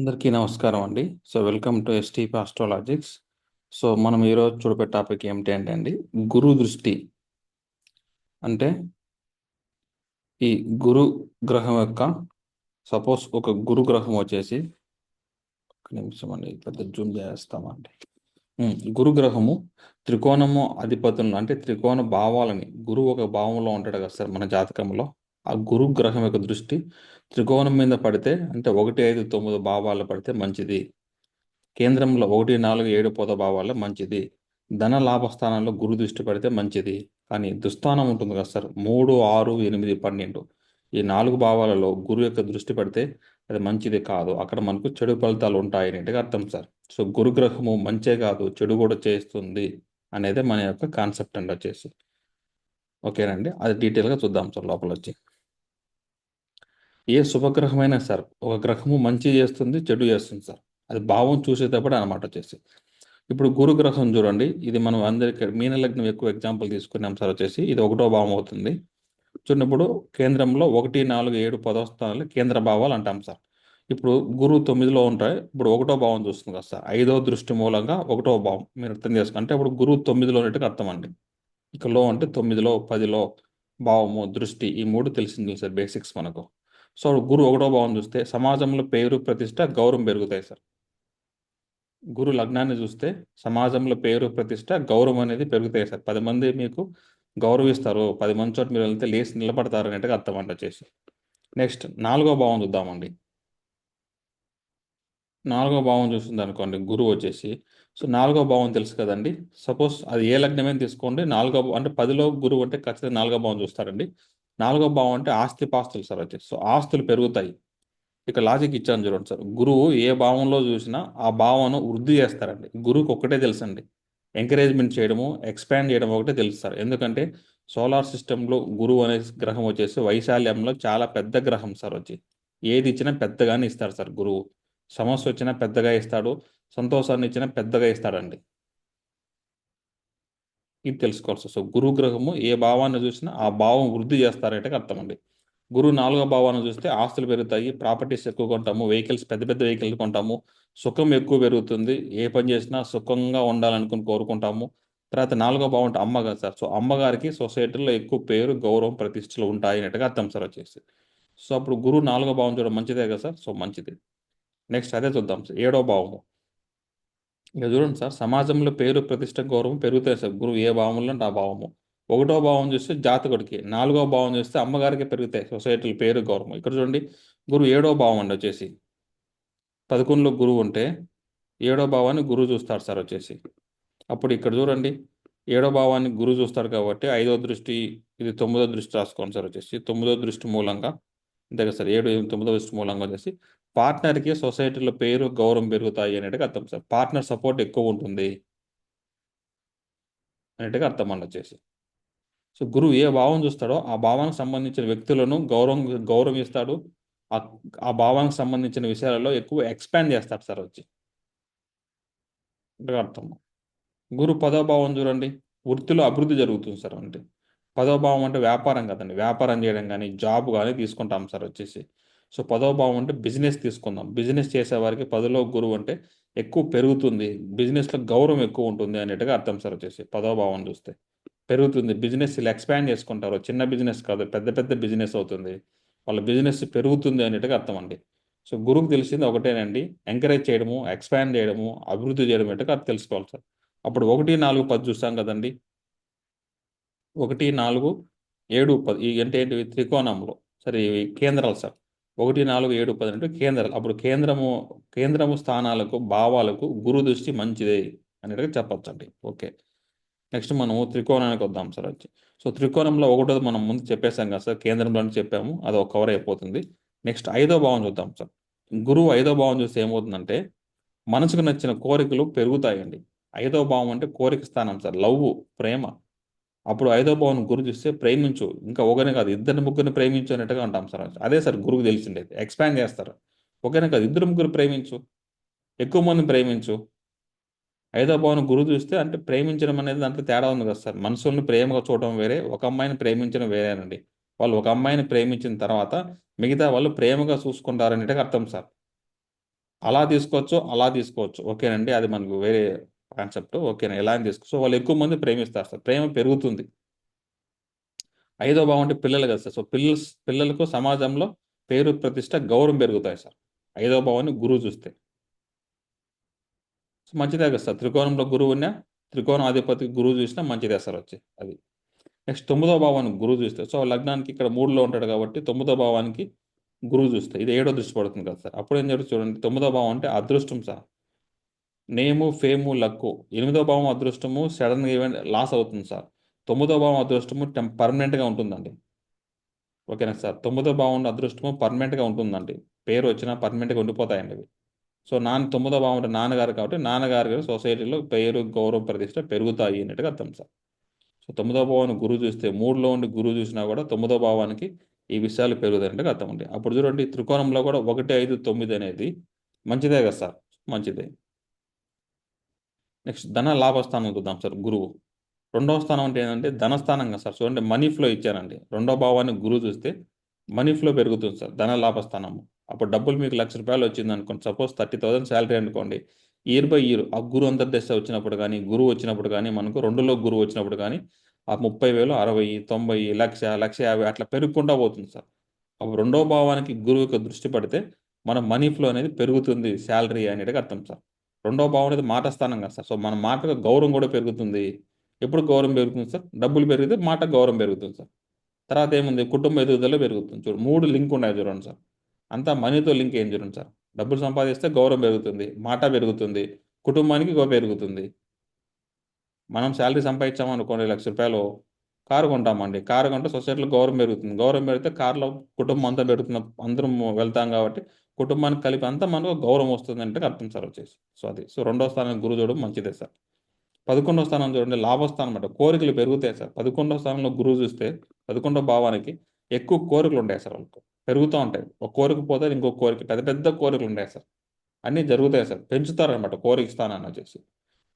అందరికీ నమస్కారం అండి. Welcome to STP astrologics. మనం ఈరోజు చూడబోయే టాపిక్ ఏమిటి అంటే అండి, గురు దృష్టి. అంటే ఈ గురు గ్రహం యొక్క సపోజ్ ఒక గురు గ్రహం వచ్చేసి, ఒక నిమిషం అండి, పెద్ద జూమ్ చేస్తామండి. గురు గ్రహము త్రికోణము అధిపతులను అంటే త్రికోణ భావాలని, గురువు ఒక భావంలో ఉంటాడు కదా సార్ మన జాతకంలో. ఆ గురు గ్రహం యొక్క దృష్టి త్రికోణం మీద పడితే అంటే 1, 5, 9 భావాలు పడితే మంచిది. కేంద్రంలో 1, 4, 7 పొద భావాల్లో మంచిది. ధన లాభ స్థానాల్లో గురు దృష్టి పడితే మంచిది. కానీ దుస్థానం ఉంటుంది కదా సార్, 3, 6, 8, 12 ఈ 4 భావాలలో గురు యొక్క దృష్టి పడితే అది మంచిది కాదు. అక్కడ మనకు చెడు ఫలితాలు ఉంటాయి అనేటిగా అర్థం సార్. గురుగ్రహము మంచే కాదు, చెడు కూడా చేస్తుంది అనేది మన యొక్క కాన్సెప్ట్ అండి వచ్చేసి. ఓకేనండి, అది డీటెయిల్గా చూద్దాం సార్ లోపల వచ్చి. ఏ శుభగ్రహమైనా సార్, ఒక గ్రహము మంచి చేస్తుంది, చెడు చేస్తుంది సార్. అది భావం చూసేటప్పుడు అనమాట వచ్చేసి. ఇప్పుడు గురు గ్రహం చూడండి, ఇది మనం అందరికి మీన లగ్నం ఎక్కువ ఎగ్జాంపుల్ తీసుకున్నాం సార్ వచ్చేసి. ఇది 1వ భావం అవుతుంది. చూడండి, కేంద్రంలో 1, 4, 7 10వ స్థానాలు కేంద్ర భావాలు అంటాం సార్. ఇప్పుడు గురు 9లో ఉంటాయి. ఇప్పుడు 1వ భావం చూస్తుంది కదా సార్, 5వ దృష్టి మూలంగా 1వ భావం మీరు అర్థం చేసుకుంటే అప్పుడు గురు 9లో ఉన్నట్టుగా అర్థం అండి. ఇక లో అంటే 9లో 10లో భావము దృష్టి ఈ 3 తెలిసింది సార్ బేసిక్స్ మనకు. గురు 1వ భావం చూస్తే సమాజంలో పేరు ప్రతిష్ట గౌరవం పెరుగుతాయి సార్. గురు లగ్నాన్ని చూస్తే సమాజంలో పేరు ప్రతిష్ట గౌరవం అనేది పెరుగుతాయి సార్. 10 మంది మీకు గౌరవిస్తారు, 10 మంది చోట మీరు వెళ్తే లేచి నిలబడతారు అనేట్టుగా అర్థం అంట వచ్చేసి. నెక్స్ట్ 4వ భావం చూద్దామండి. 4వ భావం చూస్తుంది అనుకోండి గురువు వచ్చేసి. 4వ భావం తెలుసు కదండి. సపోజ్ అది ఏ లగ్నమైనా తీసుకోండి, 4వ అంటే 10లో గురువు అంటే ఖచ్చితంగా 4వ భావం చూస్తారండి. 4వ భావం అంటే ఆస్తి పాస్తులు సార్ వచ్చేసి. ఆస్తులు పెరుగుతాయి. ఇక లాజిక్ ఇచ్చాను చూడండి సార్, గురువు ఏ భావంలో చూసినా ఆ భావన వృద్ధి చేస్తారండి. గురువుకి ఒక్కటే తెలుసండి, ఎంకరేజ్మెంట్ చేయడము, ఎక్స్పాండ్ చేయడం ఒకటే తెలుసు సార్. ఎందుకంటే సోలార్ సిస్టంలో గురువు అనే గ్రహం వచ్చేసి వైశాల్యంలో చాలా పెద్ద గ్రహం సార్ వచ్చి. ఏది ఇచ్చినా పెద్దగానే ఇస్తాడు సార్ గురువు. సమస్య వచ్చినా పెద్దగా ఇస్తాడు, సంతోషాన్ని ఇచ్చినా పెద్దగా ఇస్తాడండి. ఇది తెలుసుకోవాలి సార్. గురు గ్రహము ఏ భావాన్ని చూసినా ఆ భావం వృద్ధి చేస్తారంటే అర్థం అండి. గురువు 4వ భావాన్ని చూస్తే ఆస్తులు పెరుగుతాయి, ప్రాపర్టీస్ ఎక్కువ కొంటాము, వెహికల్స్ పెద్ద పెద్ద వెహికల్స్ కొంటాము, సుఖం ఎక్కువ పెరుగుతుంది, ఏ పని చేసినా సుఖంగా ఉండాలనుకుని కోరుకుంటాము. తర్వాత 4వ భావం అంటే అమ్మ కదా సార్. అమ్మగారికి సొసైటీలో ఎక్కువ పేరు గౌరవం ప్రతిష్టలు ఉంటాయి అన్నట్టుగా అర్థం సార్ వచ్చేసి. అప్పుడు గురువు 4వ భావం చూడడం మంచిదే కదా సార్. మంచిది. నెక్స్ట్ అదే చూద్దాం సార్, 7వ భావము. ఇక చూడండి సార్, సమాజంలో పేరు ప్రతిష్ట గౌరవం పెరుగుతాయి సార్. గురువు ఏ భావంలో అంటే ఆ భావము. 1వ భావం చూస్తే జాతకుడికి, 4వ భావం చూస్తే అమ్మగారికి పెరుగుతాయి సొసైటీలో పేరు గౌరవం. ఇక్కడ చూడండి, గురువు 7వ భావం అండి వచ్చేసి. 11లో గురువు ఉంటే 7వ భావాన్ని గురువు చూస్తాడు సార్ వచ్చేసి. అప్పుడు ఇక్కడ చూడండి, 7వ భావాన్ని గురువు చూస్తాడు కాబట్టి 5వ దృష్టి, ఇది 9వ దృష్టి రాసుకోండి సార్ వచ్చేసి. 9వ దృష్టి మూలంగా అంతే కదా సార్, 7, 9వ దృష్టి మూలంగా వచ్చేసి పార్ట్నర్కి సొసైటీలో పేరు గౌరవం పెరుగుతాయి అనేట్టుగా అర్థం సార్. పార్ట్నర్ సపోర్ట్ ఎక్కువ ఉంటుంది అనేట్టుగా అర్థం అండి వచ్చేసి. గురువు ఏ భావం చూస్తాడో ఆ భావానికి సంబంధించిన వ్యక్తులను గౌరవిస్తాడు. ఆ ఆ భావానికి సంబంధించిన విషయాలలో ఎక్కువ ఎక్స్పాండ్ చేస్తాడు సార్ వచ్చి. అంటే అర్థం. గురు 10వ భావం చూడండి, వృత్తిలో అభివృద్ధి జరుగుతుంది సార్. అంటే 10వ భావం అంటే వ్యాపారం కదండి, వ్యాపారం చేయడం కానీ జాబ్ కానీ తీసుకుంటాం సార్ వచ్చేసి. 10వ భావం అంటే బిజినెస్ తీసుకుందాం. బిజినెస్ చేసే వారికి 10లో గురువు అంటే ఎక్కువ పెరుగుతుంది, బిజినెస్లో గౌరవం ఎక్కువ ఉంటుంది అనేట్టుగా అర్థం సార్ వచ్చేసి. 10వ భావం చూస్తే పెరుగుతుంది, బిజినెస్ ఇలా ఎక్స్పాండ్ చేసుకుంటారు. చిన్న బిజినెస్ కాదు, పెద్ద పెద్ద బిజినెస్ అవుతుంది, వాళ్ళ బిజినెస్ పెరుగుతుంది అనేట్టుగా అర్థం అండి. గురువుకు తెలిసింది ఒకటేనండి, ఎంకరేజ్ చేయడము, ఎక్స్పాండ్ చేయడము, అభివృద్ధి చేయడం ఏంటో అది తెలుసుకోవాలి సార్. అప్పుడు 1, 4, 10 చూస్తాం కదండి. 1, 4, 7, 10 ఈ అంటే ఏంటి, త్రికోణంలో సరే ఇవి కేంద్రాలు సార్. 1, 4, 7, 10 అంటే కేంద్రాలు. అప్పుడు కేంద్రము స్థానాలకు భావాలకు గురు దృష్టి మంచిదే అనేట్టుగా చెప్పొచ్చండి. ఓకే. నెక్స్ట్ మనము త్రికోణానికి వద్దాం సార్ వచ్చి. త్రికోణంలో 1వ మనం ముందు చెప్పేసాం కదా సార్, కేంద్రంలోనే చెప్పాము, అది ఒక కవర్ అయిపోతుంది. నెక్స్ట్ 5వ భావం చూద్దాం సార్. గురువు 5వ భావం చూస్తే ఏమవుతుందంటే మనసుకు నచ్చిన కోరికలు పెరుగుతాయండి. 5వ భావం అంటే కోరిక స్థానం సార్, లవ్, ప్రేమ. అప్పుడు 5వ భావం గురు చూస్తే ప్రేమించు, ఇంకా ఒకరిని కాదు ఇద్దరిని ముగ్గురిని ప్రేమించు అన్నట్టుగా అంటాం సార్. అదే సార్ గురువుకు తెలిసిండేది, ఎక్స్పాండ్ చేస్తారు. ఒకరిని కాదు ఇద్దరు ముగ్గురు ప్రేమించు, ఎక్కువ మందిని ప్రేమించు. 5వ భావం గురువు చూస్తే అంటే ప్రేమించడం అనేది దాంట్లో తేడా ఉంది కదా సార్. మనుషుల్ని ప్రేమగా చూడడం వేరే, ఒక అమ్మాయిని ప్రేమించడం వేరేనండి. వాళ్ళు ఒక అమ్మాయిని ప్రేమించిన తర్వాత మిగతా వాళ్ళు ప్రేమగా చూసుకుంటారనేట్టుగా అర్థం సార్. అలా తీసుకోవచ్చు, అలా తీసుకోవచ్చు. ఓకేనండి. అది మనకు వేరే కాన్సెప్ట్. ఓకేనా. ఎలా అని తీసుకోవచ్చు. సో వాళ్ళు ఎక్కువ మంది ప్రేమిస్తారు సార్. ప్రేమ పెరుగుతుంది. ఐదో భావం అంటే పిల్లలు కదా సార్. సో పిల్లలకు సమాజంలో పేరు ప్రతిష్ట గౌరవం పెరుగుతాయి సార్. ఐదో భావాన్ని గురువు చూస్తే. సో మంచిదే కదా సార్. త్రికోణంలో గురువు ఉన్నా, త్రికోణం అధిపతి గురువు చూసినా మంచిదే సార్ వచ్చి అది. నెక్స్ట్ తొమ్మిదో భావానికి గురువు చూస్తే, సో లగ్నానికి ఇక్కడ మూడులో ఉంటాడు కాబట్టి తొమ్మిదో భావానికి గురువు చూస్తే ఇది ఏడో దృష్టి పడుతుంది కదా సార్. అప్పుడు ఏం జరుగుతుంది చూడండి. తొమ్మిదో భావం అంటే అదృష్టం సార్. నేము ఫేము లక్కు. ఎనిమిదో భావం అదృష్టము సడన్గా ఈవెంట్ లాస్ అవుతుంది సార్. తొమ్మిదో భావం అదృష్టము పర్మనెంట్గా ఉంటుందండి. ఓకేనా సార్. తొమ్మిదో భావం అదృష్టము పర్మనెంట్గా ఉంటుందండి. పేరు వచ్చినా పర్మనెంట్గా ఉండిపోతాయండి అవి. సో తొమ్మిదో భావం అంటే నాన్నగారు కాబట్టి నాన్నగారు సొసైటీలో పేరు గౌరవ ప్రతిష్ట పెరుగుతాయి అన్నట్టుగా అర్థం సార్. సో తొమ్మిదో భావాన్ని గురువు చూస్తే మూడులో ఉండి గురువు చూసినా కూడా తొమ్మిదో భావానికి ఈ విషయాలు పెరుగుతాయంటే అర్థం అండి. అప్పుడు చూడండి త్రికోణంలో కూడా 1, 5, 9 అనేది మంచిదే కదా సార్. మంచిదే. నెక్స్ట్ ధన లాభస్థానం చూద్దాం సార్. గురువు రెండవ స్థానం అంటే ఏంటంటే ధనస్థానం కదా సార్. చూడండి మనీ ఫ్లో ఇచ్చానండి. రెండో భావాన్ని గురువు చూస్తే మనీ ఫ్లో పెరుగుతుంది సార్. ధన లాభస్థానము. అప్పుడు డబ్బులు మీకు ₹1,00,000 వచ్చింది అనుకోండి. సపోజ్ 30,000 శాలరీ అనుకోండి. ఇయర్ బై ఇయర్ ఆ గురు అంతర్దశ వచ్చినప్పుడు కానీ గురువు వచ్చినప్పుడు కానీ మనకు రెండులో గురువు వచ్చినప్పుడు కానీ ఆ 30,000, 60, 90, 1,00,000, 1,50,000 అట్లా పెరుగుకుంటా పోతుంది సార్. అప్పుడు రెండో భావానికి గురువు యొక్క దృష్టి పడితే మన మనీ ఫ్లో అనేది పెరుగుతుంది శాలరీ అనేది అర్థం సార్. రెండో భావం అనేది మాట స్థానం కదా సార్. సో మన మాటకు గౌరవం కూడా పెరుగుతుంది. ఎప్పుడు గౌరవం పెరుగుతుంది సార్? డబ్బులు పెరిగితే మాట గౌరవం పెరుగుతుంది సార్. తర్వాత ఏముంది? కుటుంబ ఎదుగుదల పెరుగుతుంది. చూడు 3 లింక్ ఉన్నాయి చూడండి సార్. అంతా మనీతో లింక్ ఏం చూడండి సార్. డబ్బులు సంపాదిస్తే గౌరవం పెరుగుతుంది, మాట పెరుగుతుంది, కుటుంబానికి పెరుగుతుంది. మనం శాలరీ సంపాదించాము అనుకోండి ₹1,00,000 కారు కొంటామండి. కారు కొంటే సొసైటీలో గౌరవం పెరుగుతుంది. గౌరవం పెరిగితే కార్లో కుటుంబం అంతా పెరుగుతుంది. అందరం వెళ్తాం కాబట్టి కుటుంబానికి కలిపి అంతా మనకు గౌరవం వస్తుంది అంటే అర్థం సార్ వచ్చేసి. సో అది. సో రెండో స్థానానికి గురువు చూడడం మంచిదే సార్. 11వ స్థానం చూడండి లాభస్థానం అంట. కోరికలు పెరుగుతాయి సార్. 11వ స్థానంలో గురువు చూస్తే 11వ భావానికి ఎక్కువ కోరికలు ఉంటాయి సార్ వాళ్ళకు. పెరుగుతూ ఉంటాయి. ఒక కోరిక పోతే ఇంకో కోరిక పెద్ద పెద్ద కోరికలు ఉంటాయి సార్. అన్నీ జరుగుతాయి సార్. పెంచుతారనమాట కోరిక స్థానాన్ని వచ్చేసి.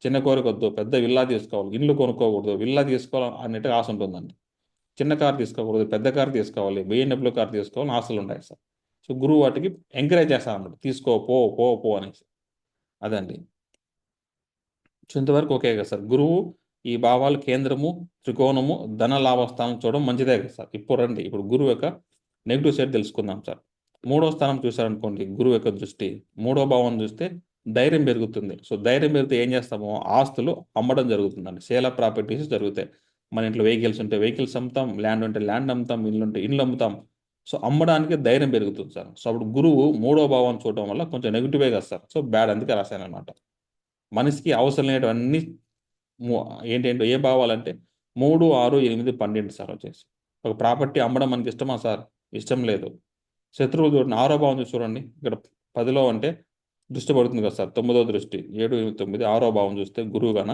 చిన్న కోరిక వద్దు, పెద్ద విల్లా తీసుకోవాలి, ఇల్లు కొనుక్కోకూడదు, విల్లా తీసుకోవాలి అన్నట్టుగా ఆశ ఉంటుందండి. చిన్న కారు తీసుకోకూడదు, పెద్ద కారు తీసుకోవాలి, BMW కారు తీసుకోవాలని ఆశలు ఉంటాయి సార్. సో గురువు వాటికి ఎంకరేజ్ చేస్తారన్నమాట. తీసుకో, పో పో పో అనేసి. అదండి. సో ఇంతవరకు ఓకే కదా సార్. గురువు ఈ భావాలు కేంద్రము, త్రికోణము, ధన లాభస్థానం చూడడం మంచిదే కదా సార్. ఇప్పుడు రండి, ఇప్పుడు గురువు యొక్క నెగిటివ్ సైడ్ తెలుసుకుందాం సార్. మూడో స్థానం చూసారనుకోండి గురువు యొక్క దృష్టి. మూడో భావం చూస్తే ధైర్యం పెరుగుతుంది. సో ధైర్యం పెరిగితే ఏం చేస్తాము? ఆస్తులు అమ్మడం జరుగుతుందండి. సేల్ ఆఫ్ ప్రాపర్టీస్ జరుగుతాయి. మన ఇంట్లో వెహికల్స్ ఉంటే వెహికల్స్ అమ్ముతాం, ల్యాండ్ ఉంటే ల్యాండ్ అమ్ముతాం, ఇల్లు ఉంటే ఇల్లు అమ్ముతాం. సో అమ్మడానికి ధైర్యం పెరుగుతుంది సార్. సో అప్పుడు గురువు మూడో భావాన్ని చూడడం వల్ల కొంచెం నెగిటివే కదా సార్. సో బ్యాడ్ అందుకే రాశాను అనమాట. మనిషికి అవసరం లేనివన్నీ ఏంటేంటో ఏ భావాలంటే 3, 6, 8, 12 సార్ వచ్చేసి. ఒక ప్రాపర్టీ అమ్మడం మనకి ఇష్టమా సార్? ఇష్టం లేదు. శత్రువులు చూడండి. ఆరో భావం చూసి చూడండి. ఇక్కడ 10లో అంటే దృష్టి పడుతుంది కదా సార్. 9వ దృష్టి 7, 8, 9 ఆరో భావం చూస్తే గురువు గాన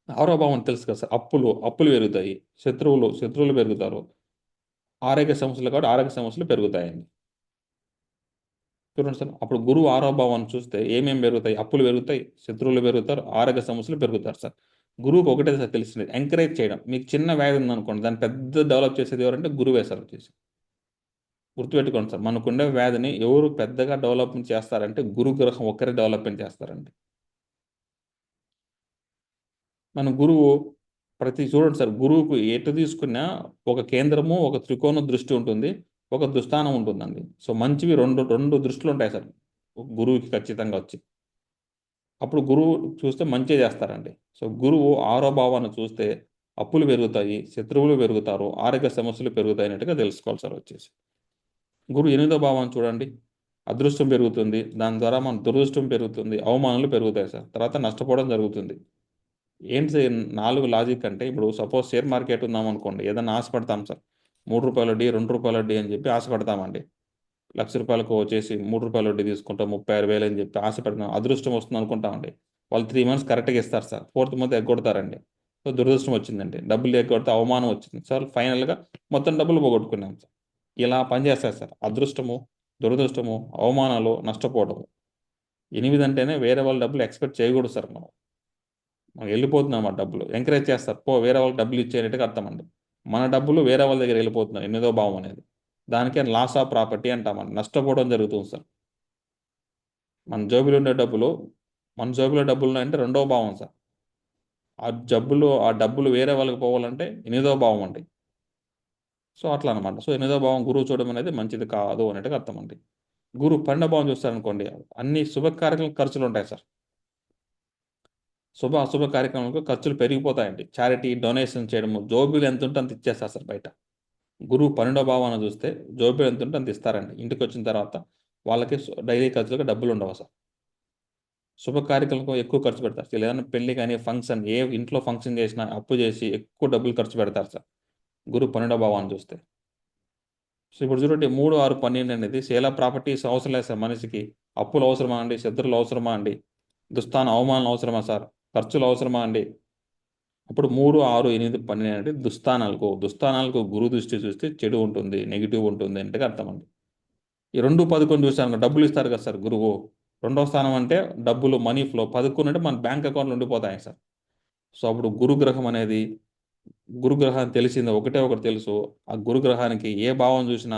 ఆరో భావం తెలుసు కదా సార్. అప్పులు పెరుగుతాయి. శత్రువులు పెరుగుతారు. ఆరోగ్య సమస్యలు కాబట్టి ఆరోగ్య సమస్యలు పెరుగుతాయండి. చూడండి సార్. అప్పుడు గురువు ఆరో భావాన్ని చూస్తే ఏమేమి పెరుగుతాయి? అప్పులు పెరుగుతాయి, శత్రువులు పెరుగుతారు, ఆరోగ్య సమస్యలు పెరుగుతారు సార్. గురువుకి ఒకటే సార్ తెలిసింది ఎంకరేజ్ చేయడం. మీకు చిన్న వ్యాధి ఉందనుకోండి, దాన్ని పెద్ద డెవలప్ చేసేది ఎవరంటే గురువే సార్ వచ్చేసి. గుర్తుపెట్టుకోండి సార్. మనకుండే వ్యాధిని ఎవరు పెద్దగా డెవలప్మెంట్ చేస్తారంటే గురుగ్రహం ఒక్కరే డెవలప్మెంట్ చేస్తారండి. మన గురువు చూడండి సార్. గురువుకు ఎటు తీసుకున్నా ఒక కేంద్రము, ఒక త్రికోణ దృష్టి ఉంటుంది, ఒక దుస్థానం ఉంటుందండి. సో మంచివి రెండు రెండు దృష్టిలు ఉంటాయి సార్ గురువుకి ఖచ్చితంగా వచ్చి. అప్పుడు గురువు చూస్తే మంచి చేస్తారండి. సో గురువు ఆరో భావాన్ని చూస్తే అప్పులు పెరుగుతాయి, శత్రువులు పెరుగుతారు, ఆరోగ్య సమస్యలు పెరుగుతాయి అన్నట్టుగా తెలుసుకోవాలి సార్ వచ్చేసి. గురువు 8వ భావాన్ని చూడండి. అదృష్టం పెరుగుతుంది. దాని ద్వారా మన దురదృష్టం పెరుగుతుంది, అవమానాలు పెరుగుతాయి సార్. తర్వాత నష్టపోవడం జరుగుతుంది. ఏంటి సార్ 4 లాజిక్ అంటే ఇప్పుడు సపోజ్ షేర్ మార్కెట్ ఉందామనుకోండి. ఏదైనా ఆశపడతాం సార్. ₹3 వడ్డీ, ₹2 వడ్డీ అని చెప్పి ఆశపడతామండి. ₹1,00,000 వచ్చేసి ₹3 వడ్డీ తీసుకుంటాం, 36,000 అని చెప్పి ఆశపడినాం. అదృష్టం వస్తుంది అనుకుంటామండి. వాళ్ళు 3 మంత్స్ కరెక్ట్‌గా ఇస్తారు సార్. 4th month ఎగ్గొడతారండి. సో దురదృష్టం వచ్చిందండి. డబ్బులు ఎగ్గొడితే అవమానం వచ్చింది సార్. ఫైనల్‌గా మొత్తం డబ్బులు పోగొట్టుకున్నాం సార్. ఇలా పనిచేస్తాయి సార్. అదృష్టము, దురదృష్టము, అవమానాలు, నష్టపోవడము. 8 అంటేనే వేరే వాళ్ళ డబ్బులు ఎక్స్‌పెక్ట్ చేయకూడదు సార్ మనం. మనకు వెళ్ళిపోతున్నాం ఆ డబ్బులు. ఎంకరేజ్ చేస్తారు. పో వేరే వాళ్ళకి డబ్బులు ఇచ్చేయనట్టుగా అర్థం అండి. మన డబ్బులు వేరే వాళ్ళ దగ్గర వెళ్ళిపోతున్నాయి. 8వ భావం అనేది. దానికే లాస్ ఆఫ్ ప్రాపర్టీ అంటామండి. నష్టపోవడం జరుగుతుంది సార్. మన జోబులో ఉండే డబ్బులు మన జోబులో డబ్బులు ఉన్నాయంటే రెండవ భావం సార్. ఆ డబ్బులు వేరే వాళ్ళకి పోవాలంటే ఎనిమిదవ భావం అండి. సో అట్లా అనమాట. సో ఎనిమిదవ భావం గురువు చూడడం అనేది మంచిది కాదు అనేట్టుగా అర్థం అండి. గురువు 12వ భావం చూస్తారనుకోండి, అన్ని శుభ కార్యక్రమాలకు ఖర్చులు ఉంటాయి సార్. అశుభ కార్యక్రమాలకు ఖర్చులు పెరిగిపోతాయండి. చారిటీ, డొనేషన్ చేయడము, జోబీలు ఎంత ఉంటే అంత ఇచ్చేస్తారు సార్ బయట. గురువు 12వ భావాన్ని చూస్తే జోబీలు ఎంత ఉంటే అంత ఇస్తారండి. ఇంటికి వచ్చిన తర్వాత వాళ్ళకి డైలీ ఖర్చులకు డబ్బులు ఉండవు సార్. శుభ కార్యక్రమాలకు ఎక్కువ ఖర్చు పెడతారు. ఏదైనా పెళ్లి కానీ, ఫంక్షన్, ఏ ఇంట్లో ఫంక్షన్ చేసినా అప్పు చేసి ఎక్కువ డబ్బులు ఖర్చు పెడతారు సార్ గురువు 12వ భావాన్ని చూస్తే. సో ఇప్పుడు చూడండి, 3, 6, 12 అనేది సేల్ ఆఫ్ ప్రాపర్టీస్ అవసరం లేదు సార్ మనిషికి. అప్పులు అవసరమా అండి? శత్రులు అవసరమా అండి? దుస్థాన అవమానాలు అవసరమా సార్? ఖర్చులు అవసరమా అండి? అప్పుడు 3, 6, 8, 12 అంటే దుస్థానాలకు గురు దృష్టి చూస్తే చెడు ఉంటుంది, నెగిటివ్ ఉంటుంది అంటే అర్థం అండి. ఈ 2, 11 చూసాను, డబ్బులు ఇస్తారు కదా సార్ గురువు. రెండవ స్థానం అంటే డబ్బులు, మనీ ఫ్లో. 11 అంటే మన బ్యాంక్ అకౌంట్లో ఉండిపోతాయి సార్. సో అప్పుడు గురుగ్రహం అనేది, గురుగ్రహాన్ని తెలిసింది ఒకటే ఒకటి తెలుసు. ఆ గురుగ్రహానికి ఏ భావం చూసినా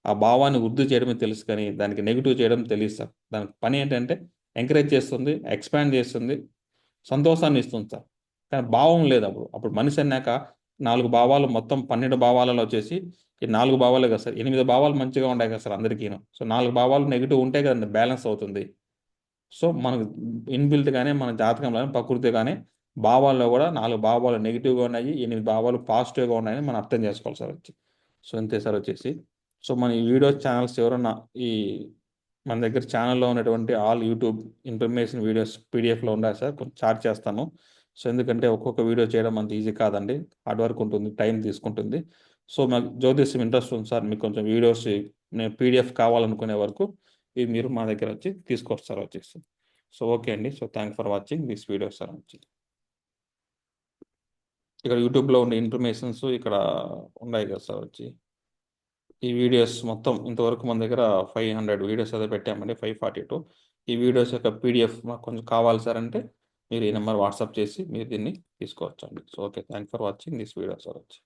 ఆ భావాన్ని వృద్ధి చేయడమే తెలుసు, కానీ దానికి నెగిటివ్ చేయడం తెలియదు సార్. దానికి పని ఏంటంటే ఎంకరేజ్ చేస్తుంది, ఎక్స్పాండ్ చేస్తుంది, సంతోషాన్ని ఇస్తుంది సార్. కానీ భావం లేదు అప్పుడు. అప్పుడు మనిషి అన్నాక 4 భావాలు, మొత్తం 12 భావాలలో వచ్చేసి ఈ 4 భావాలే కదా సార్. 8 భావాలు మంచిగా ఉంటాయి కదా సార్ అందరికీను. సో 4 భావాలు నెగిటివ్ ఉంటే కదండి బ్యాలెన్స్ అవుతుంది. సో మనకు ఇన్బిల్ట్గానే మన జాతకంలోనే ప్రకృతిగానే భావాల్లో కూడా 4 భావాలు నెగిటివ్గా ఉన్నాయి, 8 భావాలు పాజిటివ్గా ఉన్నాయని మనం అర్థం చేసుకోవాలి సార్ వచ్చి. సో అంతే సార్ వచ్చేసి. సో మన ఈ వీడియో ఛానల్స్ ఎవరన్నా ఈ మన దగ్గర ఛానల్లో ఉన్నటువంటి ఆల్ యూట్యూబ్ ఇన్ఫర్మేషన్ వీడియోస్ పీడిఎఫ్లో ఉన్నాయి సార్. కొంచెం చార్జ్ చేస్తాను. సో ఎందుకంటే ఒక్కొక్క వీడియో చేయడం అంత ఈజీ కాదండి, హార్డ్ వర్క్ ఉంటుంది, టైం తీసుకుంటుంది. సో మాకు జ్యోతిష్యం ఇంట్రెస్ట్ ఉంది సార్, మీకు కొంచెం వీడియోస్ నేను పీడిఎఫ్ కావాలనుకునే వరకు ఇవి మీరు మా దగ్గర వచ్చి తీసుకొస్తారు వచ్చేసి. సో ఓకే అండి. So thank for watching this video sir వచ్చి. ఇక్కడ యూట్యూబ్లో ఉండే ఇన్ఫర్మేషన్స్ ఇక్కడ ఉన్నాయి కదా సార్ వచ్చి. ఈ వీడియోస్ మొత్తం ఇంతవరకు మన దగ్గర 500 వీడియోస్ అయితే పెట్టామండి, 542. ఈ వీడియోస్ యొక్క పీడిఎఫ్ మాకు కొంచెం కావాలి సార్ అంటే మీరు ఈ నెంబర్ వాట్సాప్ చేసి మీరు దీన్ని తీసుకోవచ్చు అండి. So okay, thank for watching this video sir వచ్చి.